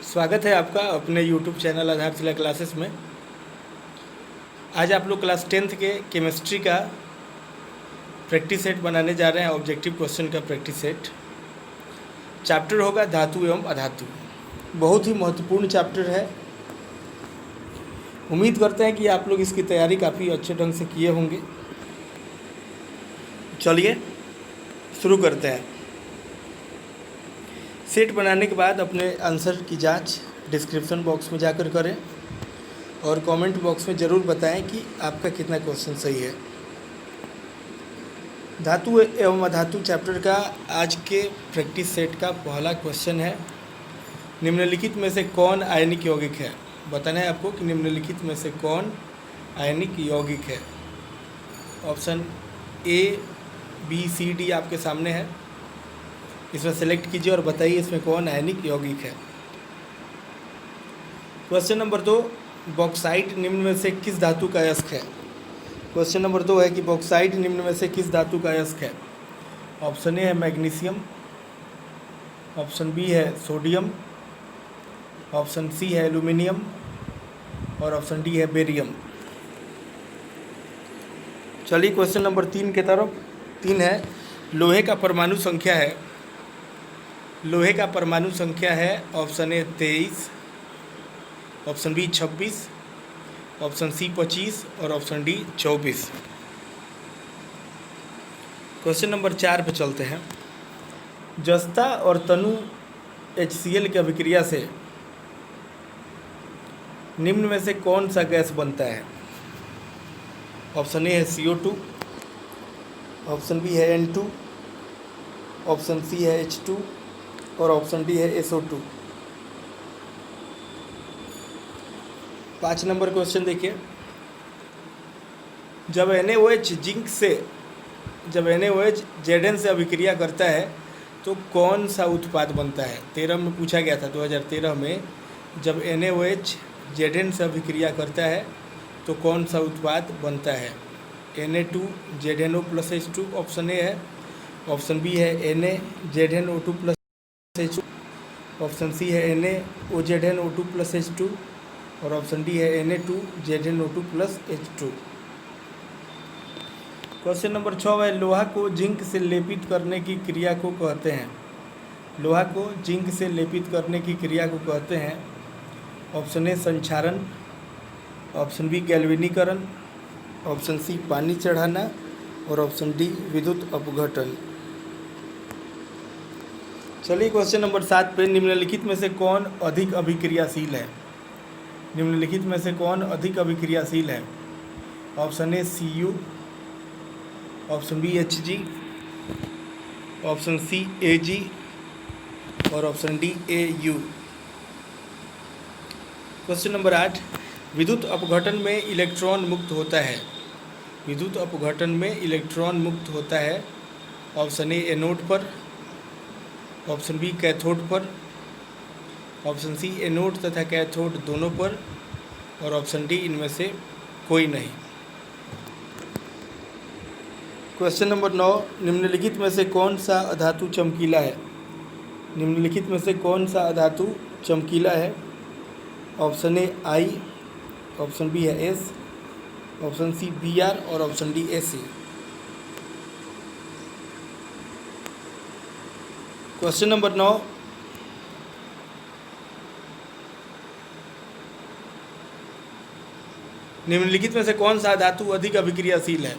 स्वागत है आपका अपने YouTube चैनल आधारशिला क्लासेस में। आज आप लोग क्लास 10th के केमिस्ट्री का प्रैक्टिस सेट बनाने जा रहे हैं। ऑब्जेक्टिव क्वेश्चन का प्रैक्टिस सेट चैप्टर होगा धातु एवं अधातु। बहुत ही महत्वपूर्ण चैप्टर है। उम्मीद करते हैं कि आप लोग इसकी तैयारी काफ़ी अच्छे ढंग से किए होंगे। चलिए शुरू करते हैं। सेट बनाने के बाद अपने आंसर की जांच डिस्क्रिप्शन बॉक्स में जाकर करें और कमेंट बॉक्स में ज़रूर बताएं कि आपका कितना क्वेश्चन सही है। धातु एवं अधातु चैप्टर का आज के प्रैक्टिस सेट का पहला क्वेश्चन है, निम्नलिखित में से कौन आयनिक यौगिक है। बताना है आपको कि निम्नलिखित में से कौन आयनिक यौगिक है। Option A, B, C, D आपके सामने है। इसमें सेलेक्ट कीजिए और बताइए इसमें कौन आयनिक यौगिक है। क्वेश्चन नंबर 2, बॉक्साइट निम्न में से किस धातु का अयस्क है। क्वेश्चन नंबर 2 है कि बॉक्साइट निम्न में से किस धातु का अयस्क है। ऑप्शन ए है मैग्नीशियम, ऑप्शन बी है सोडियम, ऑप्शन सी है एल्यूमिनियम और ऑप्शन डी है बेरियम। चलिए क्वेश्चन नंबर 3 की तरफ। 3 है, लोहे का परमाणु संख्या है। लोहे का परमाणु संख्या है option A 23, option B 26, option C 25 और ऑप्शन डी 24। क्वेश्चन नंबर 4 पे चलते हैं। जस्ता और तनु HCl की अभिक्रिया से निम्न में से कौन सा गैस बनता है। ऑप्शन ए है CO2, ऑप्शन बी है N2, ऑप्शन सी है H2 और ऑप्शन डी है SO2। 5 नंबर क्वेश्चन देखिए। जब NaOH जिंक से NaOH Zn से अभिक्रिया करता है तो कौन सा उत्पाद बनता है। 13 में पूछा गया था, 2013 में। जब NaOH Zn से अभिक्रिया करता है तो कौन सा उत्पाद बनता है। Na2ZnO plus H2 option A है, ऑप्शन बी है NaZnO2 plus H2, option C है NaOZnO2 प्लस H2 और ऑप्शन डी है Na2ZnO2 plus H2। Question number 6 है, लोहा को जिंक से लेपित करने की क्रिया को कहते हैं। लोहा को जिंक से लेपित करने की क्रिया को कहते हैं। ऑप्शन ए संक्षारण, ऑप्शन बी गैल्वेनीकरण, ऑप्शन सी पानी चढ़ाना और ऑप्शन डी विद्युत अपघटन। चलिए क्वेश्चन नंबर 7 पे, निम्नलिखित में से कौन अधिक अभिक्रियाशील है। निम्नलिखित में से कौन अधिक अभिक्रियाशील है। Option A Cu, option B Hg, option C Ag और option D Au। Question number 8, विद्युत अपघटन में इलेक्ट्रॉन मुक्त होता है। विद्युत अपघटन में इलेक्ट्रॉन मुक्त होता है। ऑप्शन ए एनोड पर, ऑप्शन बी कैथोड पर, ऑप्शन सी एनोड तथा कैथोड दोनों पर और ऑप्शन डी इनमें से कोई नहीं। क्वेश्चन नंबर 9, निम्नलिखित में से कौन सा अधातु चमकीला है। निम्नलिखित में से कौन सा अधातु चमकीला है। Option A I, option B है S, ऑप्शन सी Br और option D Ac। Question number 9, निम्नलिखित में से कौन सा धातु अधिक अभिक्रियाशील है।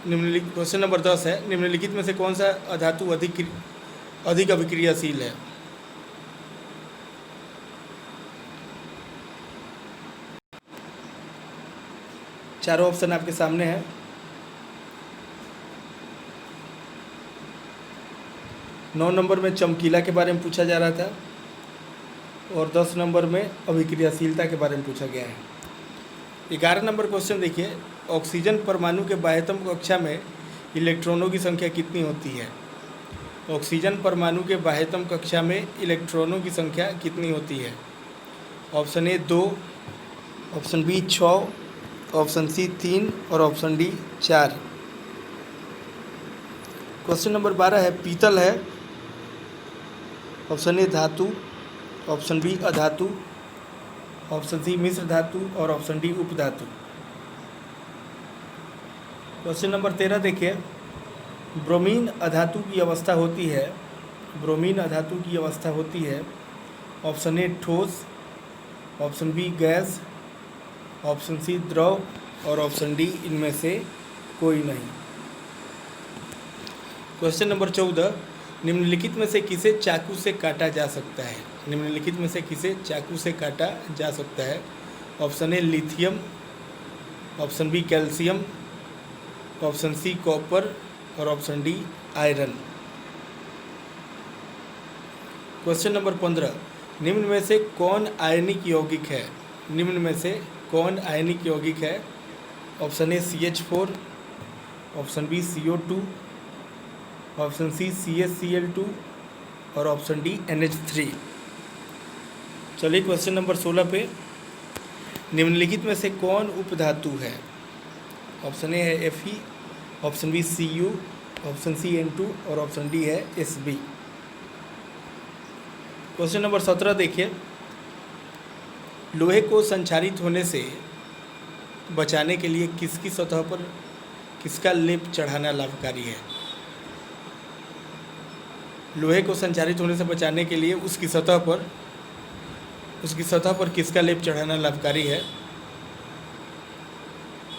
निम्नलिखित क्वेश्चन नंबर 10 है, निम्नलिखित में से कौन सा धातु अधिक अभिक्रियाशील है। चारों ऑप्शन आपके सामने हैं। नौ नंबर में चमकीला के बारे में पूछा जा रहा था और 10 नंबर में अभिक्रियाशीलता के बारे में पूछा गया है। 11 नंबर क्वेश्चन देखिए, ऑक्सीजन परमाणु के बाह्यतम कक्षा में इलेक्ट्रॉनों की संख्या कितनी होती है। ऑक्सीजन परमाणु के बाह्यतम कक्षा में इलेक्ट्रॉनों की संख्या कितनी होती है। Option A 2, option B 6, option C 3 और ऑप्शन डी 4। क्वेश्चन नंबर 12 है, पीतल है ऑप्शन ए धातु, ऑप्शन बी अधातु, ऑप्शन सी मिश्र धातु और ऑप्शन डी उपधातु। क्वेश्चन नंबर 13 देखिए, ब्रोमीन अधातु की अवस्था होती है, ब्रोमीन अधातु की अवस्था होती है ऑप्शन ए ठोस, option B gas, option C द्रव और ऑप्शन डी इनमें से कोई नहीं। क्वेश्चन नंबर 14, निम्नलिखित में से किसे चाकू से काटा जा सकता है, निम्नलिखित में से किसे चाकू से काटा जा सकता है। Option A lithium, option B calcium, option C copper और option D iron. Question number 15, निम्न में से कौन आयनिक यौगिक है, निम्न में से कौन आयनिक यौगिक है। Option A CH4, option B CO2, option C CaCl2 और ऑप्शन डी NH3। चलिए क्वेश्चन नंबर 16 पे, निम्नलिखित में से कौन उपधातु है। ऑप्शन ए है Fe, option B Cu, option C N2 और ऑप्शन डी है Sb। क्वेश्चन नंबर 17 देखिए, लोहे को संक्षारित होने से बचाने के लिए किसकी सतह पर किसका लेप चढ़ाना लाभकारी है। लोहे को संक्षारित होने से बचाने के लिए उसकी सतह पर किसका लेप चढ़ाना लाभकारी है।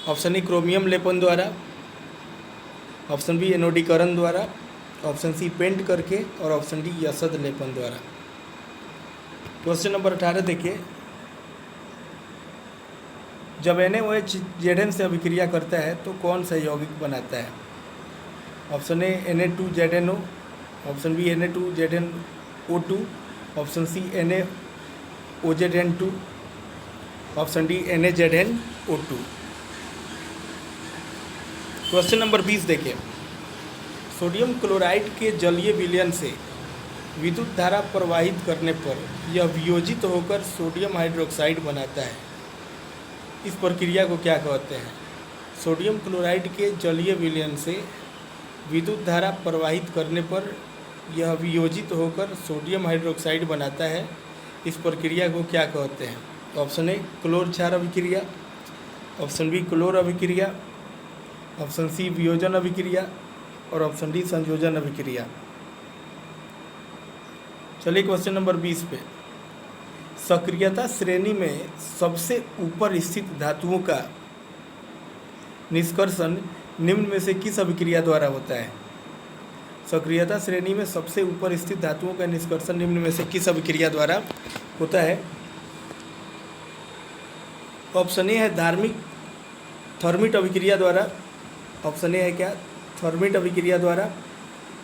ऑप्शन ए क्रोमियम लेपन द्वारा, ऑप्शन बी एनोडीकरण द्वारा, ऑप्शन सी पेंट करके और ऑप्शन डी यसद लेपन द्वारा। क्वेश्चन नंबर 18 देखिए, जब NaOH Zn से अभिक्रिया करता है तो कौन सा यौगिक बनाता है। Option A Na2ZNO, option B Na2ZnO2, option C NaOZN2, option D NaZnO2। Question number 20 देखिए, सोडियम क्लोराइड के जलीय विलयन से विद्युत धारा प्रवाहित करने पर यह वियोजित होकर सोडियम हाइड्रोक्साइड बनाता है, इस प्रक्रिया को क्या कहते हैं। सोडियम क्लोराइड के जलीय विलयन से विद्युत धारा प्रवाहित करने पर यह वियोजित होकर सोडियम हाइड्रोक्साइड बनाता है, इस प्रक्रिया को क्या कहते हैं। ऑप्शन ए क्लोर क्षार अभिक्रिया, ऑप्शन बी क्लोर अभिक्रिया, ऑप्शन सी वियोजन अभिक्रिया और ऑप्शन डी संयोजन अभिक्रिया। चलिए क्वेश्चन नंबर 20 पे, सक्रियता श्रेणी में सबसे ऊपर स्थित धातुओं का निष्कर्षण निम्न में से किस अभिक्रिया द्वारा होता है। सक्रियता श्रेणी में सबसे ऊपर स्थित धातुओं का निष्कर्षण निम्न में से किस अभिक्रिया द्वारा होता है। ऑप्शन ए है थर्मिट अभिक्रिया द्वारा, ऑप्शन ए है क्या थर्मिट अभिक्रिया द्वारा,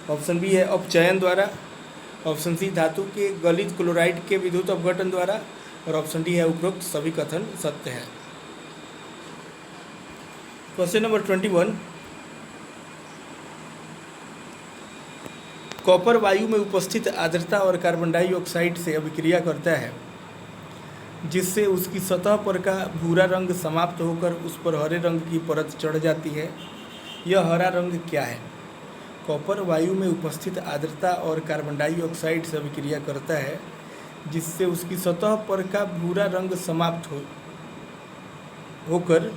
ऑप्शन बी है अपचयन द्वारा, ऑप्शन सी धातु के गलित क्लोराइड के विद्युत अपघटन द्वारा और ऑप्शन डी है उपरोक्त सभी कथन सत्य है। क्वेश्चन नंबर 21, कॉपर वायु में उपस्थित आर्द्रता और कार्बन डाइऑक्साइड से अभिक्रिया करता है, जिससे उसकी सतह पर का भूरा रंग समाप्त होकर उस पर हरे रंग की परत चढ़ जाती है। यह हरा रंग क्या है। कॉपर वायु में उपस्थित आर्द्रता और कार्बन डाइऑक्साइड से अभिक्रिया करता है, जिससे उसकी सतह पर का भूरा रंग समाप्त होकर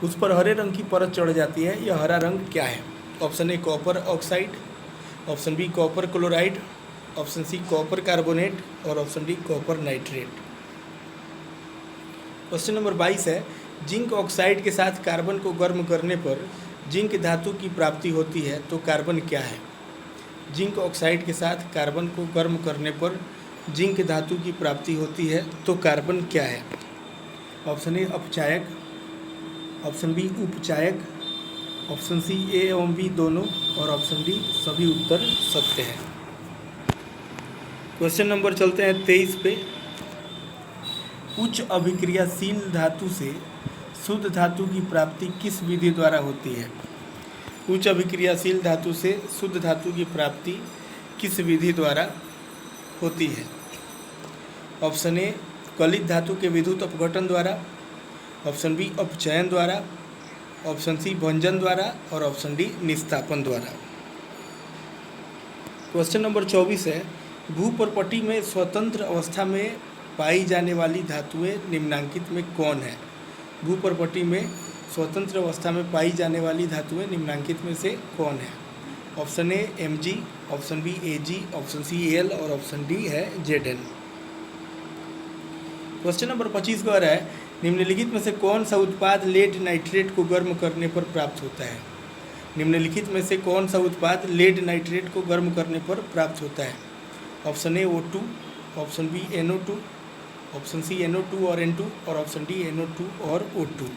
उस पर हरे रंग की परत चढ़ जाती है। यह हरा रंग क्या है। Option A copper oxide, option B copper chloride, option C copper carbonate और option D copper nitrate. Question number 22 है, जिंक ऑक्साइड के साथ कार्बन को गर्म करने पर जिंक धातु की प्राप्ति होती है, तो कार्बन क्या है। जिंक ऑक्साइड के साथ कार्बन को गर्म करने पर जिंक धातु की प्राप्ति होती है, तो कार्बन क्या है। ऑप्शन ए अपचायक, ऑप्शन बी उपचायक, ऑप्शन सी ए एवं बी दोनों और ऑप्शन डी सभी उत्तर सत्य है। क्वेश्चन नंबर चलते हैं 23 पे, उच्च अभिक्रियाशील धातु से शुद्ध धातु की प्राप्ति किस विधि द्वारा होती है। उच्च अभिक्रियाशील धातु से शुद्ध धातु की प्राप्ति किस विधि द्वारा होती है। ऑप्शन ए गलित धातु के विद्युत अपघटन द्वारा, ऑप्शन बी अपचयन द्वारा, ऑप्शन सी भंजन द्वारा और ऑप्शन डी निस्तापन द्वारा। क्वेश्चन नंबर 24 है, भूपर्पटी में स्वतंत्र अवस्था में पाई जाने वाली धातुएं निम्नांकित में कौन है? भूपर्पटी में स्वतंत्र अवस्था में पाई जाने वाली धातुएं निम्नांकित में से कौन है? Option A Mg, option B Ag, option C Al और ऑप्शन डी है Zn। क्वेश्चन नंबर 25 कह रहा है निम्नलिखित में से कौन सा उत्पाद लेड नाइट्रेट को गर्म करने पर प्राप्त होता है? निम्नलिखित में से कौन सा उत्पाद लेड नाइट्रेट को गर्म करने पर प्राप्त होता है? Option A O2, option B NO2, option C NO2 और N2 और ऑप्शन डी NO2 और O2।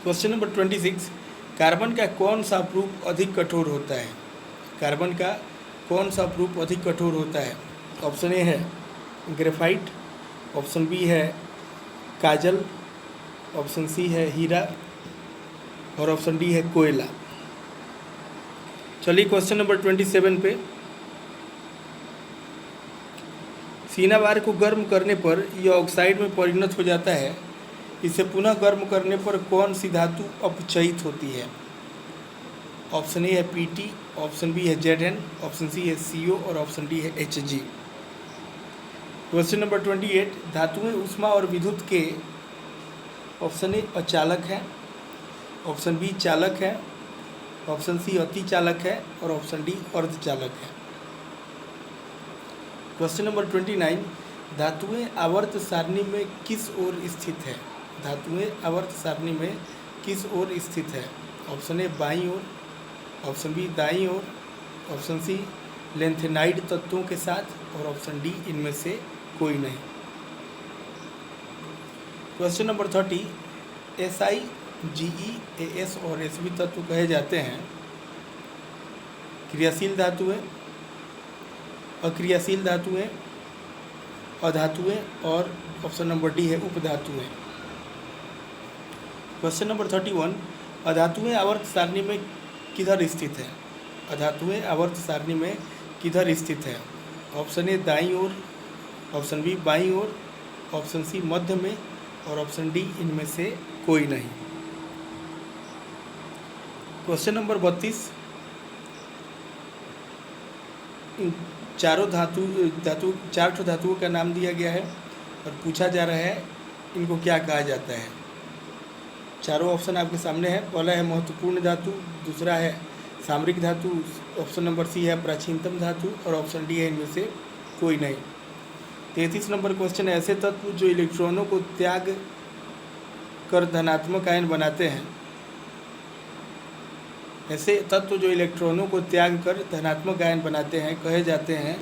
क्वेश्चन नंबर 26, कार्बन का कौन सा प्रूफ अधिक कठोर होता है? कार्बन का कौन सा प्रूफ अधिक कठोर होता है? ऑप्शन ए है ग्रेफाइट, ऑप्शन बी है काजल, ऑप्शन सी है हीरा और ऑप्शन डी है कोयला। चलिए क्वेश्चन नंबर 27 पे, सिनाबार को गर्म करने पर यह ऑक्साइड में परिणत हो जाता है। इसे पुनः गर्म करने पर कौन सी धातु अपचयित होती है? ऑप्शन ए है Pt, ऑप्शन बी है Zn, ऑप्शन सी है CO और ऑप्शन डी है Hg। क्वेश्चन नंबर 28, धातुएं ऊष्मा और विद्युत के ऑप्शन ए अचालक है, ऑप्शन बी चालक है, ऑप्शन सी अति चालक है और ऑप्शन डी अर्धचालक है। क्वेश्चन नंबर 29, धातुएं आवर्त सारणी में किस ओर स्थित है? धातुएं आवर्त सारणी में किस ओर स्थित है? ऑप्शन ए बाईं ओर, ऑप्शन बी दाईं ओर, ऑप्शन सी लेंथेनाइड तत्वों के साथ और ऑप्शन डी इनमें से कोई नहीं। Question number 30, Si, Ge, As और Sb तत्व कहे जाते हैं क्रियाशील धातुएं, अक्रियाशील धातुएं, अधातुएं और ऑप्शन नंबर डी है उपधातुएं। क्वेश्चन नंबर 31, अधातुएं आवर्त सारणी में किधर स्थित है? अधातुएं आवर्त सारणी में किधर स्थित है? ऑप्शन ए दाईं ओर, ऑप्शन बी बाईं ओर, ऑप्शन सी मध्य में और ऑप्शन डी इनमें से कोई नहीं। क्वेश्चन नंबर 32, इन चारों चार धातुओं का नाम दिया गया है और पूछा जा रहा है इनको क्या कहा जाता है। चारों ऑप्शन आपके सामने है। पहला है महत्वपूर्ण धातु, दूसरा है सामरिक धातु, ऑप्शन नंबर सी है प्राचीनतम धातु और ऑप्शन डी है इनमें से कोई नहीं। 33 नंबर क्वेश्चन है ऐसे तत्व जो इलेक्ट्रॉनों को त्याग कर धनात्मक आयन बनाते हैं। ऐसे तत्व जो इलेक्ट्रॉनों को त्याग कर धनात्मक आयन बनाते हैं कहे जाते हैं।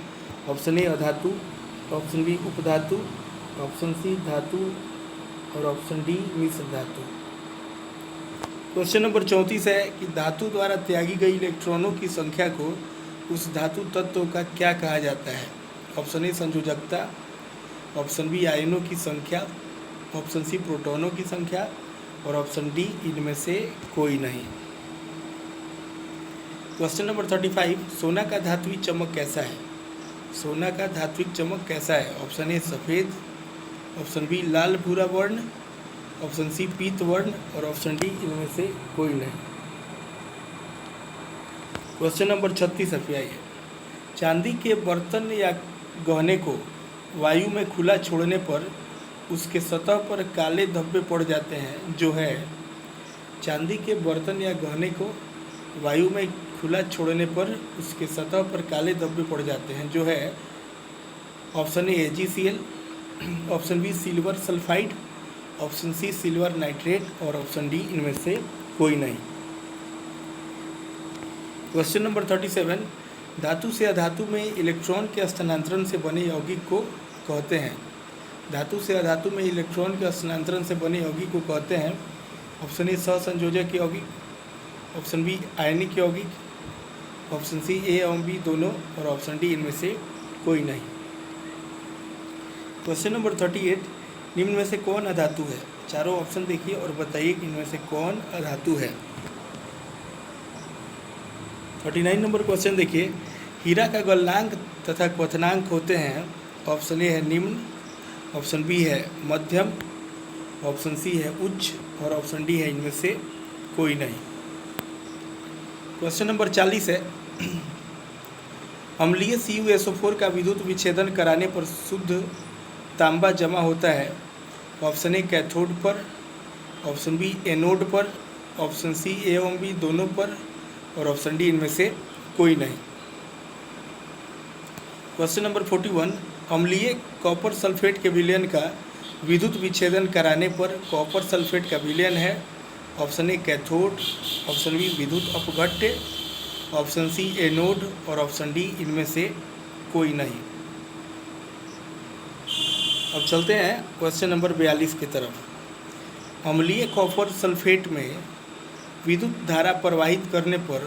ऑप्शन ए अधातु, ऑप्शन बी उपधातु, ऑप्शन सी धातु और ऑप्शन डी मिश्र धातु। क्वेश्चन नंबर 34 है कि धातु द्वारा त्यागी गई इलेक्ट्रॉनों की संख्या को उस धातु तत्व का क्या कहा जाता है? ऑप्शन ए संयोजकता, ऑप्शन बी आयनों की संख्या, ऑप्शन सी प्रोटॉनों की संख्या और ऑप्शन डी इनमें से कोई नहीं। क्वेश्चन नंबर 35, सोना का धात्विक चमक कैसा है? सोना का धात्विक चमक कैसा है? ऑप्शन ए सफ़ेद, ऑप्शन बी लाल भूरा वर्ण, ऑप्शन सी पीत वर्ण और ऑप्शन डी इनमें से कोई नहीं। क्वेश्चन नंबर 36 पे आइए, चांदी के बर्तन या गहने को वायु में खुला छोड़ने पर उसके सतह पर काले धब्बे पड़ जाते हैं जो है। चांदी के बर्तन या गहने को वायु में खुला छोड़ने पर उसके सतह पर काले धब्बे पड़ जाते हैं जो है। Option A AgCl, option B silver sulphide, option C silver nitrate और ऑप्शन डी इनमें से कोई नहीं। क्वेश्चन नंबर 37, धातु से अधातु में इलेक्ट्रॉन के स्थानांतरण से बने यौगिक को कहते हैं। धातु से अधातु में इलेक्ट्रॉन के स्थानांतरण से बने यौगिक को कहते हैं। ऑप्शन ए सहसंयोजक यौगिक, ऑप्शन बी आयनिक यौगिक, ऑप्शन सी ए एवं बी दोनों और ऑप्शन डी इनमें से कोई नहीं। क्वेश्चन नंबर 38, निम्न में से कौन अधातु है? चारों ऑप्शन देखिए और बताइए कि इनमें से कौन अधातु है। 39 नंबर क्वेश्चन देखिए, हीरा का गलनांक तथा क्वथनांक होते हैं। ऑप्शन ए है निम्न, ऑप्शन बी है मध्यम, ऑप्शन सी है उच्च और ऑप्शन डी है इनमें से कोई नहीं। क्वेश्चन नंबर 40 है, अम्लीय CuSO4 का विद्युत विच्छेदन कराने पर शुद्ध तांबा जमा होता है। ऑप्शन ए कैथोड पर, ऑप्शन बी एनोड पर, ऑप्शन सी ए एवं बी दोनों पर, और ऑप्शन डी इनमें से कोई नहीं। क्वेश्चन नंबर 41, अम्लीय कॉपर सल्फेट के विलयन का विद्युत विच्छेदन कराने पर कॉपर सल्फेट का विलयन है। Option A cathode, option B विद्युत अपघट्य, ऑप्शन सी एनोड, और ऑप्शन डी इनमें से कोई नहीं। अब चलते हैं क्वेश्चन नंबर 42 की तरफ। अम्लीय कॉपर सल्फेट में विद्युत धारा प्रवाहित करने पर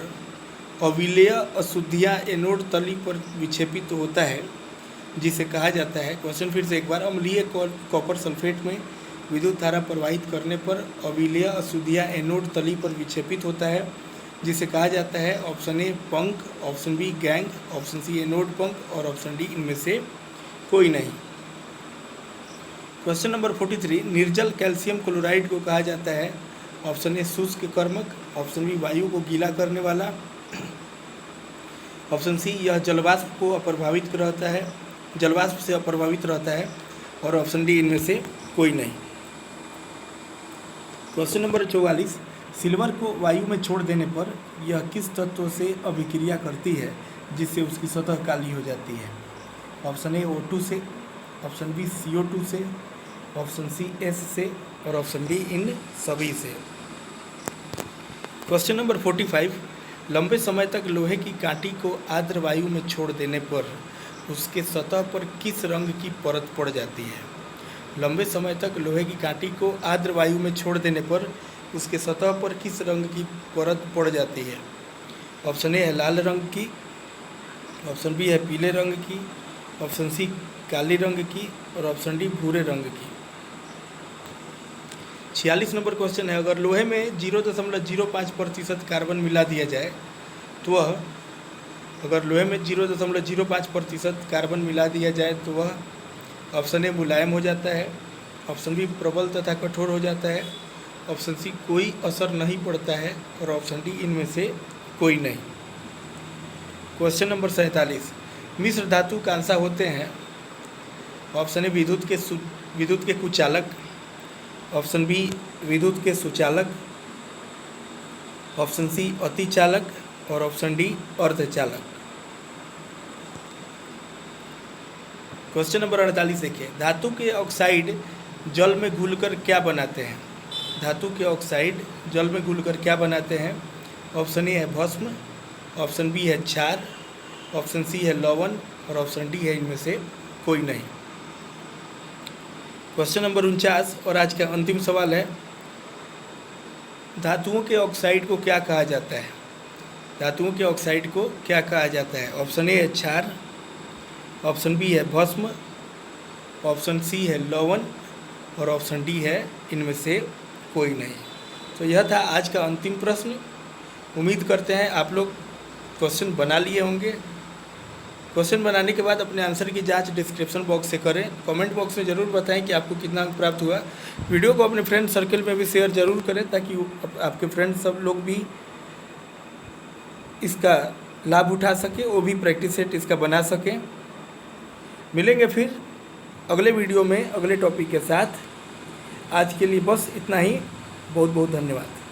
अविलेय अशुद्धियाँ एनोड तली पर विक्षेपित होता है, जिसे कहा जाता है। क्वेश्चन फिर से एक बार, अम्लीय कॉपर सल्फेट में विद्युत धारा प्रवाहित करने पर अविलेय अशुद्धियाँ एनोड तली पर विक्षेपित होता है, जिसे कहा जाता है। ऑप्शन ए पंख, option B gang, option C anode पंख, और ऑप्शन डी इनमें से कोई नहीं। क्वेश्चन नंबर 43, निर्जल कैल्शियम क्लोराइड को कहा जाता है। ऑप्शन ए शुष्क कर्मक, ऑप्शन बी वायु को गीला करने वाला, ऑप्शन सी यह जलवाष्प को अप्रभावित रहता है, जलवाष्प से अप्रभावित रहता है, और ऑप्शन डी इनमें से कोई नहीं। क्वेश्चन नंबर 44, सिल्वर को वायु में छोड़ देने पर यह किस तत्व से अभिक्रिया करती है जिससे उसकी सतह काली हो जाती है। ऑप्शन ए O2 से, ऑप्शन बी CO2 से, ऑप्शन सी S से, और ऑप्शन डी इन सभी से। क्वेश्चन नंबर 45, लंबे समय तक लोहे की कांटी को आर्द्र वायु में छोड़ देने पर उसके सतह पर किस रंग की परत पड़ जाती है। लंबे समय तक लोहे की कांटी को आर्द्र वायु में छोड़ देने पर उसके सतह पर किस रंग की परत पड़ जाती है। ऑप्शन ए है लाल रंग की, ऑप्शन बी है पीले रंग की, ऑप्शन सी काली रंग की, और ऑप्शन डी भूरे रंग की। 46 नंबर क्वेश्चन है, अगर लोहे में 0.05% कार्बन मिला दिया जाए तो वह, अगर लोहे में 0.05% कार्बन मिला दिया जाए तो वह ऑप्शन ए मुलायम हो जाता है, ऑप्शन बी प्रबल तथा कठोर हो जाता है, ऑप्शन सी कोई असर नहीं पड़ता है, और ऑप्शन डी इनमें से कोई नहीं। क्वेश्चन नंबर 47, मिश्र धातु कांसा होते हैं। ऑप्शन ए विद्युत के कुचालक, ऑप्शन बी विद्युत के सुचालक, ऑप्शन सी अतिचालक, और ऑप्शन डी अर्धचालक। क्वेश्चन नंबर 48 देखिए, धातु के ऑक्साइड जल में घुलकर क्या बनाते हैं। धातु के ऑक्साइड जल में घुलकर क्या बनाते हैं। ऑप्शन ए है भस्म, ऑप्शन बी है क्षार, ऑप्शन सी है लवण, और ऑप्शन डी है इनमें से कोई नहीं। क्वेश्चन नंबर 49 और आज का अंतिम सवाल है, धातुओं के ऑक्साइड को क्या कहा जाता है। धातुओं के ऑक्साइड को क्या कहा जाता है। ऑप्शन ए है क्षार, ऑप्शन बी है भस्म, ऑप्शन सी है लवण, और ऑप्शन डी है इनमें से कोई नहीं। तो यह था आज का अंतिम प्रश्न। उम्मीद करते हैं आप लोग क्वेश्चन बना लिए होंगे। क्वेश्चन बनाने के बाद अपने आंसर की जांच डिस्क्रिप्शन बॉक्स से करें। कमेंट बॉक्स में ज़रूर बताएं कि आपको कितना अंक प्राप्त हुआ। वीडियो को अपने फ्रेंड सर्कल में भी शेयर ज़रूर करें ताकि आपके फ्रेंड सब लोग भी इसका लाभ उठा सके, वो भी प्रैक्टिस सेट इसका बना सकें। मिलेंगे फिर अगले वीडियो में अगले टॉपिक के साथ। आज के लिए बस इतना ही। बहुत बहुत धन्यवाद।